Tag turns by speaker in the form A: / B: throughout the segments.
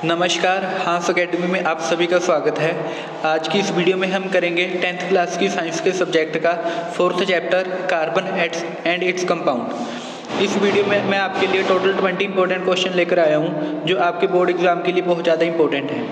A: नमस्कार, हांस अकेडमी में आप सभी का स्वागत है। आज की इस वीडियो में हम करेंगे 10th क्लास की साइंस के सब्जेक्ट का 4th chapter carbon and its compound. इस वीडियो में मैं आपके लिए टोटल 20 इंपॉर्टेंट क्वेश्चन लेकर आया हूं, जो आपके बोर्ड एग्जाम के लिए बहुत ज़्यादा इंपॉर्टेंट है।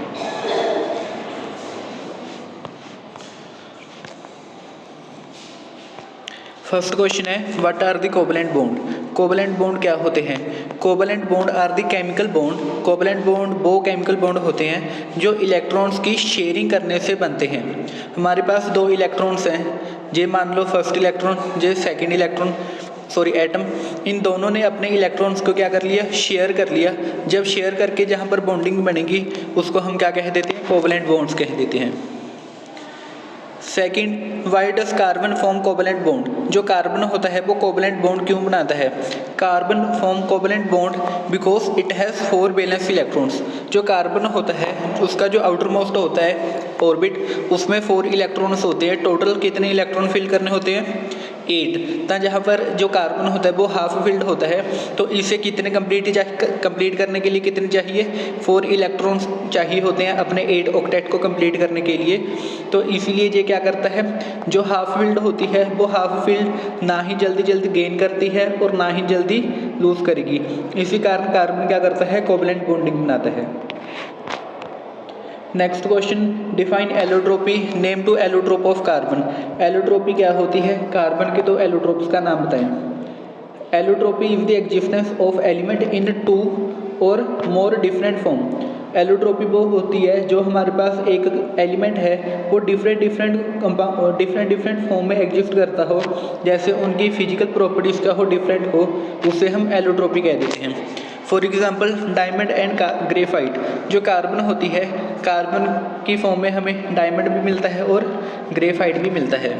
A: फर्स्ट क्वेश्चन है, what are the covalent bond. Covalent bond क्या होते हैं? Covalent bond are the chemical bond. Covalent bond वो केमिकल बॉन्ड होते हैं जो इलेक्ट्रॉन्स की शेयरिंग करने से बनते हैं। हमारे पास दो इलेक्ट्रॉन्स हैं, ये मान लो फर्स्ट इलेक्ट्रॉन, ये सेकेंड इलेक्ट्रॉन, एटम। इन दोनों ने अपने इलेक्ट्रॉन्स को क्या कर लिया? शेयर कर लिया। जब शेयर करके जहाँ पर बॉन्डिंग बनेगी उसको हम क्या कह देते हैं? कोवलेंट बॉन्ड्स कह देते हैं। सेकेंड, वाई डस कार्बन फॉर्म कोवलेंट बॉन्ड। जो कार्बन होता है वो कोवलेंट बॉन्ड क्यों बनाता है? Carbon form covalent bond because it has 4 valence electrons. जो कार्बन होता है उसका जो आउटर मोस्ट होता है ऑर्बिट, उसमें 4 इलेक्ट्रॉन्स होते हैं। टोटल कितने इलेक्ट्रॉन फिल करने होते हैं? 8। तो जहाँ पर जो कार्बन होता है वो हाफ फिल्ड होता है, तो इसे कितने कंप्लीट करने के लिए कितने चाहिए? 4 इलेक्ट्रॉन्स चाहिए होते हैं अपने 8 ऑक्टेट को कंप्लीट करने के लिए। तो इसीलिए ये क्या करता है, जो हाफ फिल्ड होती है वो हाफ फिल्ड ना ही जल्दी गेन करती है और ना ही जल्दी लूज करेगी। इसी कारण कार्बन क्या करता है? कोवलेंट बॉन्डिंग बनाता है। Next question, define allotropy, name two allotrope of carbon. Allotropy क्या होती है? कार्बन के 2 एलोट्रोप्स का नाम बताएं। Allotropy is the existence of element in 2 और मोर डिफरेंट फॉर्म। एलोट्रोपी वो होती है जो हमारे पास एक एलिमेंट है वो डिफरेंट फॉर्म में एग्जिस्ट करता हो, जैसे उनकी फिजिकल प्रॉपर्टीज़ का हो डिफरेंट हो, उसे हम एलोट्रोपी कह देते हैं। For example diamond and graphite. जो कार्बन होती है, कार्बन की फॉर्म में हमें डायमंड भी मिलता है और ग्रेफाइट भी मिलता है।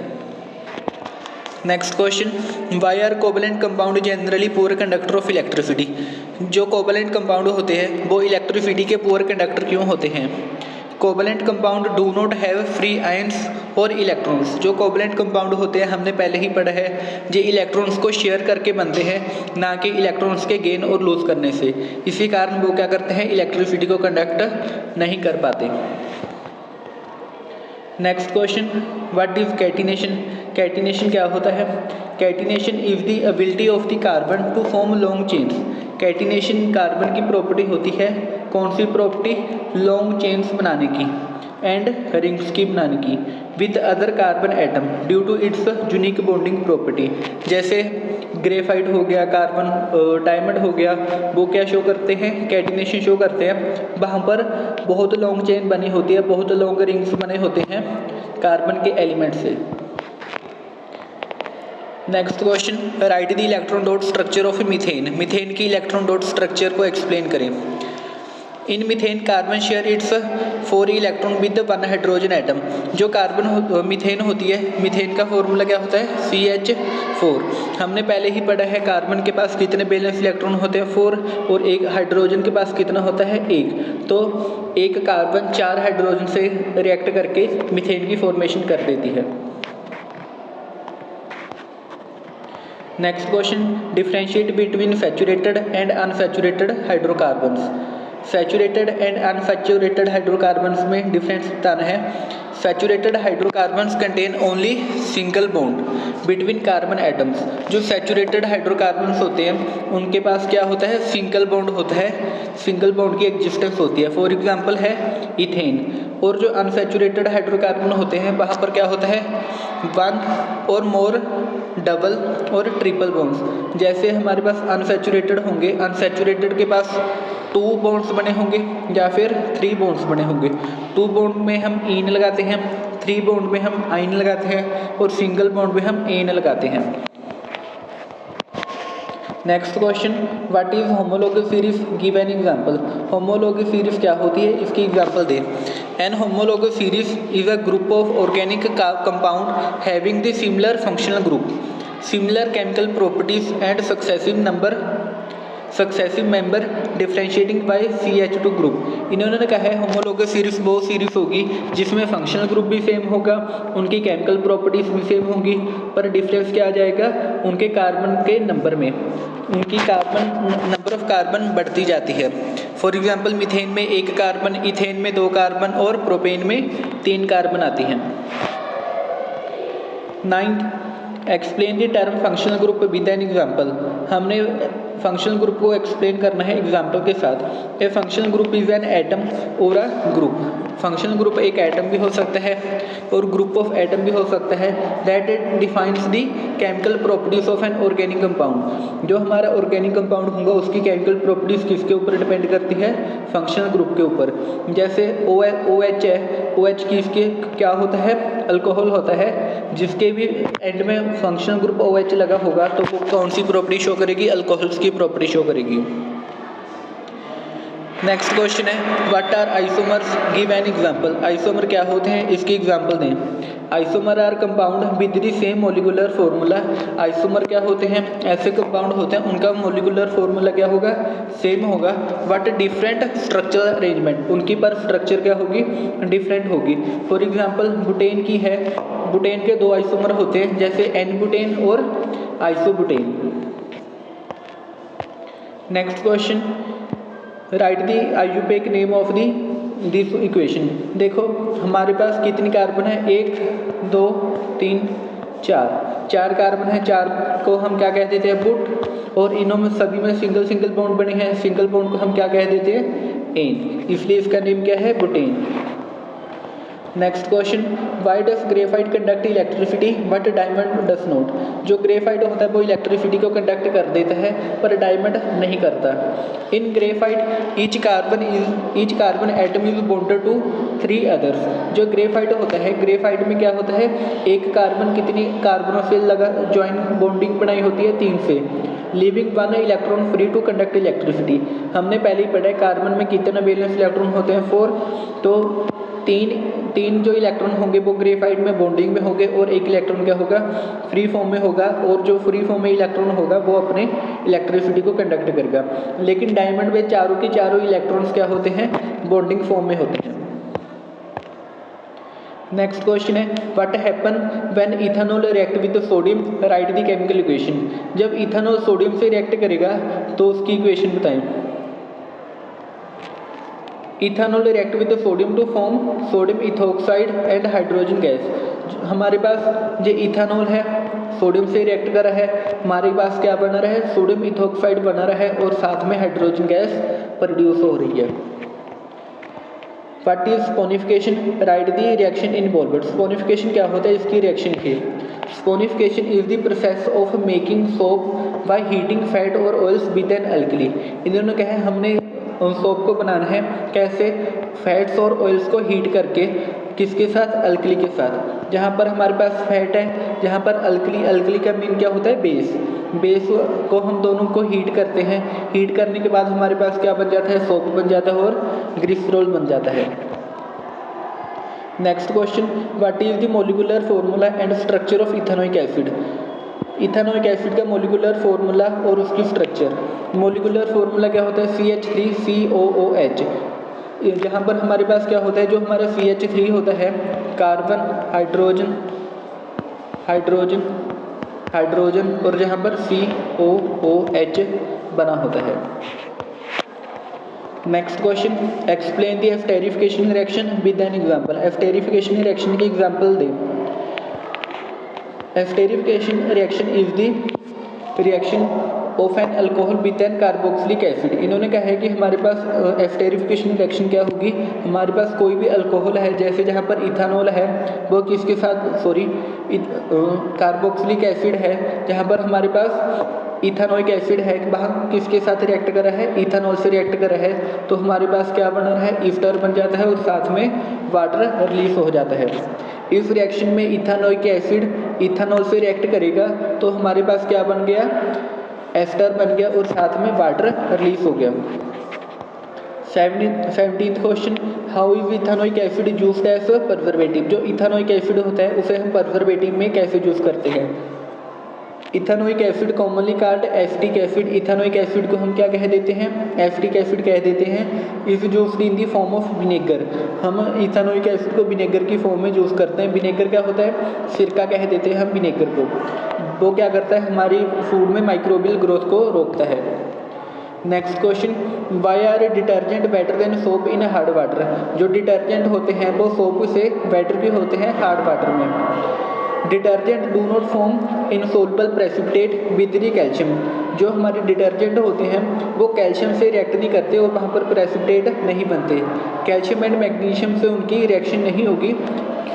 A: Next question, why are covalent compound generally poor conductor of electricity. जो कोवलेंट कंपाउंड होते हैं वो इलेक्ट्रिसिटी के पुअर कंडक्टर क्यों होते हैं? Covalent compound do not have free ions और इलेक्ट्रॉन्स। जो कोवलेंट कंपाउंड होते हैं हमने पहले ही पढ़ा है, ये इलेक्ट्रॉन्स को शेयर करके बनते हैं, ना कि इलेक्ट्रॉन्स के गेन और लूज करने से। इसी कारण वो क्या करते हैं? इलेक्ट्रिसिटी को कंडक्ट नहीं कर पाते। Next question, what is catenation. Catenation क्या होता है? Catenation is the ability of the carbon to form long chains. Catenation carbon की प्रॉपर्टी होती है। कौन सी प्रॉपर्टी? लॉन्ग चेन्स बनाने की एंड रिंग्स की बनाने की with other carbon atom due to its unique bonding property. जैसे ग्रेफाइट हो गया, कार्बन डायमंड हो गया, वो क्या शो करते हैं? कैटिनेशन शो करते हैं। वहाँ पर बहुत लॉन्ग चेन बनी होती है, बहुत लॉन्ग रिंग्स बने होते हैं कार्बन के एलिमेंट से। Next question, write the electron dot structure of methane. Methane की इलेक्ट्रॉन डॉट स्ट्रक्चर को एक्सप्लेन करें। In methane carbon share its 4 electron with 1 hydrogen atom. जो कार्बन मीथेन होती है, मीथेन का फॉर्मूला क्या होता है? CH4। हमने पहले ही पढ़ा है कार्बन के पास कितने बैलेंस इलेक्ट्रॉन होते हैं? 4, और एक हाइड्रोजन के पास कितना होता है? 1। तो एक कार्बन 4 हाइड्रोजन से रिएक्ट करके मीथेन की फॉर्मेशन कर देती है। Next question, differentiate between saturated and unsaturated hydrocarbons. Saturated and unsaturated hydrocarbons में डिफरेंस बताना है। Saturated hydrocarbons contain only single bond between carbon atoms. जो सैचुरेटेड हाइड्रोकार्बन्स होते हैं उनके पास क्या होता है? सिंगल बॉन्ड होता है, सिंगल बॉन्ड की एग्जिस्टेंस होती है। फॉर एग्जांपल है इथेन। और जो अनसैचुरेटेड हाइड्रोकार्बन होते हैं वहाँ पर क्या होता है? 1 और मोर डबल और ट्रिपल बॉन्ड्स। जैसे हमारे पास अनसैचुरेटेड होंगे, अनसैचुरेटेड के पास 2 बॉन्ड्स बने होंगे या फिर 3 बॉन्ड्स बने होंगे। 2 बॉन्ड में हम ईन लगाते हैं, 3 बॉन्ड में हम आइन लगाते हैं और सिंगल बॉन्ड में हम एन लगाते हैं। Next question, what is homologous series, give an example. Homologous series क्या होती है, इसकी एग्जांपल दें। An homologous series is a group of organic compound having the similar functional group, similar chemical properties and successive member differentiating by CH2 group. इन्होंने कहा है homologous series वो series होगी जिसमें फंक्शनल ग्रुप भी सेम होगा, उनकी केमिकल प्रॉपर्टीज भी सेम होंगी, पर डिफरेंस क्या आ जाएगा? उनके कार्बन के नंबर में, उनकी नंबर ऑफ कार्बन बढ़ती जाती है। फॉर एग्जांपल मीथेन में 1 कार्बन, इथेन में 2 कार्बन और प्रोपेन में 3 कार्बन आती हैं। 9th, explain the term functional group with an example. हमने फंक्शनल ग्रुप को एक्सप्लेन करना है एग्जांपल के साथ। A functional group is an atom और अ ग्रुप। फंक्शनल ग्रुप एक एटम भी हो सकता है और ग्रुप ऑफ एटम भी हो सकता है। That it defines the chemical properties of an organic compound. जो हमारा ऑर्गेनिक कंपाउंड होगा उसकी केमिकल प्रॉपर्टीज किसके ऊपर डिपेंड करती है? फंक्शनल ग्रुप के ऊपर। जैसे OH है, OH किसके क्या होता है? अल्कोहल होता है। जिसके भी एंड में फंक्शनल ग्रुप OH लगा होगा तो वो कौन सी प्रॉपर्टी शो करेगी? अल्कोहल्स की प्रॉपर्टी शो करेगी। नेक्स्ट क्वेश्चन है what are isomers, give an example. Isomer क्या होते हैं, इसकी एग्जांपल दें। Isomer are compound with the same molecular formula. Isomer क्या होते हैं? ऐसे कंपाउंड होते हैं उनका मॉलिक्यूलर फॉर्मूला क्या होगा? सेम होगा। बट डिफरेंट स्ट्रक्चरल अरेंजमेंट, उनकी पर स्ट्रक्चर क्या होगी? डिफरेंट होगी। फॉर एग्जांपल बुटेन की है, बुटेन के 2 आइसोमर होते हैं जैसे N-बुटेन और isobutane. Next question, write the IUPAC name of the this equation. देखो हमारे पास कितनी कार्बन है? 1 2 3 4 कार्बन है। 4 को हम क्या कह देते हैं? बुट। और इनों में सभी में सिंगल सिंगल बॉन्ड बने हैं। सिंगल बॉन्ड को हम क्या कह देते हैं? एन। इसलिए इसका नेम क्या है? Butane. Next question, Y does graphite conduct electricity but diamond does not. जो ग्रेफाइट होता है वो इलेक्ट्रिसिटी को कंडक्ट कर देता है पर डायमंड नहीं करता। In graphite each carbon atom is bonded to 3 others. जो ग्रेफाइट होता है, ग्रेफाइट में क्या होता है? एक कार्बन कितनी कार्बनों से लगा ज्वाइन बॉन्डिंग बनाई होती है? 3 से। Leaving 1 electron free to conduct electricity. हमने पहले ही पढ़ा है कार्बन में कितने वैलेंस इलेक्ट्रॉन होते हैं? 4। तो तीन जो इलेक्ट्रॉन होंगे वो ग्रेफाइट में बॉन्डिंग में होंगे और 1 इलेक्ट्रॉन क्या होगा? फ्री फॉर्म में होगा। और जो फ्री फॉर्म में इलेक्ट्रॉन होगा वो अपने इलेक्ट्रिसिटी को कंडक्ट करेगा। लेकिन डायमंड में चारों के चारों इलेक्ट्रॉन्स क्या होते हैं? बॉन्डिंग फॉर्म में होते हैं। नेक्स्ट क्वेश्चन है what happen when ethanol react with sodium, write the chemical equation. जब इथेनॉल सोडियम से रिएक्ट करेगा तो उसकी इक्वेशन बताएं। Ethanol react with sodium to form sodium ethoxide and hydrogen gas. हमारे पास जो इथेनॉल है सोडियम से रिएक्ट कर रहा है, हमारे पास क्या बना रहा है? सोडियम इथोक्साइड बना रहा है और साथ में हाइड्रोजन गैस प्रोड्यूस हो रही है। What is saponification, right the reaction involved. Saponification क्या होता है? इसकी रिएक्शन की। Saponification is the process of making soap by heating fat और ऑयल्स विद एन अल्कली। इन्होंने कहा है हमने सोप को बनाना है कैसे? फैट्स और ऑयल्स को हीट करके। किसके साथ? अल्कली के साथ। जहाँ पर हमारे पास फैट है, जहाँ पर अल्कली, अल्कली का मीन क्या होता है? बेस। बेस को हम दोनों को हीट करते हैं। हीट करने के बाद हमारे पास क्या बन जाता है? सोप बन जाता है और ग्लिसरॉल बन जाता है। Next question, what is the molecular formula and structure of ethanoic acid. Ethanoic acid का मॉलिक्यूलर फार्मूला और उसकी स्ट्रक्चर। मॉलिक्यूलर फार्मूला क्या होता है? CH3COOH। जहाँ पर हमारे पास क्या होता है? जो हमारा CH3 होता है कार्बन, हाइड्रोजन हाइड्रोजन हाइड्रोजन और जहाँ पर COOH बना होता है। Next question, explain the esterification reaction with an example. Esterification reaction की एग्जांपल दें। Esterification reaction is the reaction of an alcohol with an carboxylic acid. इन्होंने कहा है कि हमारे पास एस्टेरिफिकेशन रिएक्शन क्या होगी? हमारे पास कोई भी अल्कोहल है, जैसे जहाँ पर इथेनॉल है वो किसके साथ, कार्बोक्सिलिक एसिड है। जहाँ पर हमारे पास इथेनोइक एसिड है, वहाँ किसके साथ रिएक्ट कर रहा है? इथेनॉल से रिएक्ट कर रहा है। तो हमारे पास क्या बन रहा है? ईस्टर बन जाता है और साथ में वाटर रिलीज हो जाता है। इस रिएक्शन में इथेनोइक एसिड इथेनॉल से रिएक्ट करेगा तो हमारे पास क्या बन गया? एस्टर बन गया और साथ में वाटर रिलीज हो गया। 17th question, how is ethanoic acid used as a preservative. जो इथेनोइक एसिड होता है उसे हम प्रिजर्वेटिव में कैसे यूज करते हैं? Ethanoic acid commonly called acetic acid. Ethanoic acid को हम क्या कह देते हैं? एसिटिक एसिड कह देते हैं। Is used in the form of vinegar. हम इथेनोइक एसिड को विनेगर की फॉर्म में यूज़ करते हैं। विनेगर क्या होता है? सिरका कह देते हैं हम विनेगर को। वो क्या करता है? हमारी फूड में माइक्रोबियल ग्रोथ को रोकता है। Next question, why are detergent better than soap in hard water. जो डिटर्जेंट होते हैं वो सोप से बेटर भी होते हैं हार्ड वाटर में। Detergent do not form insoluble precipitate with the calcium. जो हमारे डिटर्जेंट होते हैं वो कैल्शियम से रिएक्ट नहीं करते और वहाँ पर प्रेसिपिटेट नहीं बनते। कैल्शियम एंड मैग्नीशियम से उनकी रिएक्शन नहीं होगी,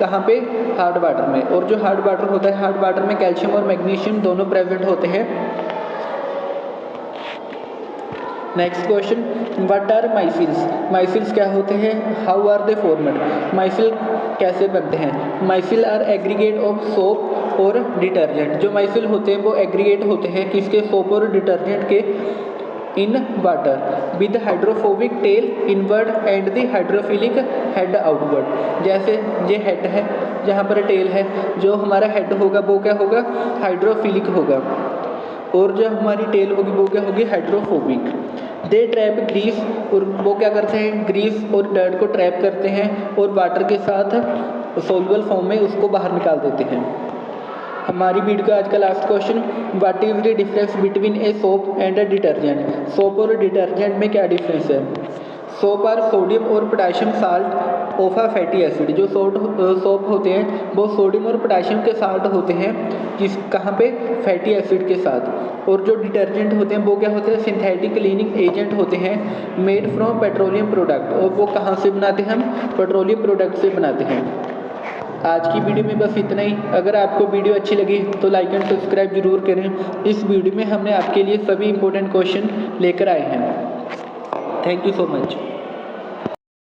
A: कहाँ पे, हार्ड वाटर में। और जो हार्ड वाटर होता है, हार्ड वाटर में कैल्शियम और मैग्नीशियम दोनों प्रेजेंट होते हैं। Next question, what are micelles. Micelles क्या होते हैं, how are they formed. Micelle कैसे बनते हैं। Micelle are aggregate of soap और डिटर्जेंट। जो माइसिल होते हैं वो एग्रीगेट होते हैं किसके, सोप और डिटर्जेंट के, in water with hydrophobic tell inward and the hydrophilic head outward. जैसे ये हेड है, जहाँ पर टेल है, जो हमारा हेड होगा वो क्या होगा, हाइड्रोफिलिक होगा, और जो हमारी टेल होगी वो क्या होगी, हाइड्रोफोबिक। दे ट्रैप ग्रीस, और वो क्या करते हैं, ग्रीस और डर्ट को ट्रैप करते हैं और वाटर के साथ सोल्यूबल फॉर्म में उसको बाहर निकाल देते हैं। हमारी वीडियो का आज का last question, what is the difference between a soap and a detergent. Soap और डिटर्जेंट में क्या डिफरेंस है। सोप आर सोडियम और potassium salt of a fatty acid. जो सोप होते हैं वो सोडियम और पोटाशियम के साल्ट होते हैं, जिस कहाँ पे, फैटी एसिड के साथ। और जो डिटर्जेंट होते हैं वो क्या होते हैं, सिंथेटिक क्लीनिंग एजेंट होते हैं, मेड फ्रॉम पेट्रोलियम प्रोडक्ट। और वो कहाँ से बनाते हैं हम, पेट्रोलियम प्रोडक्ट से बनाते हैं। आज की वीडियो में बस इतना ही। अगर आपको वीडियो अच्छी लगी तो लाइक एंड सब्सक्राइब जरूर करें। इस वीडियो में हमने आपके लिए सभी इंपॉर्टेंट क्वेश्चन लेकर आए हैं। Thank you so much.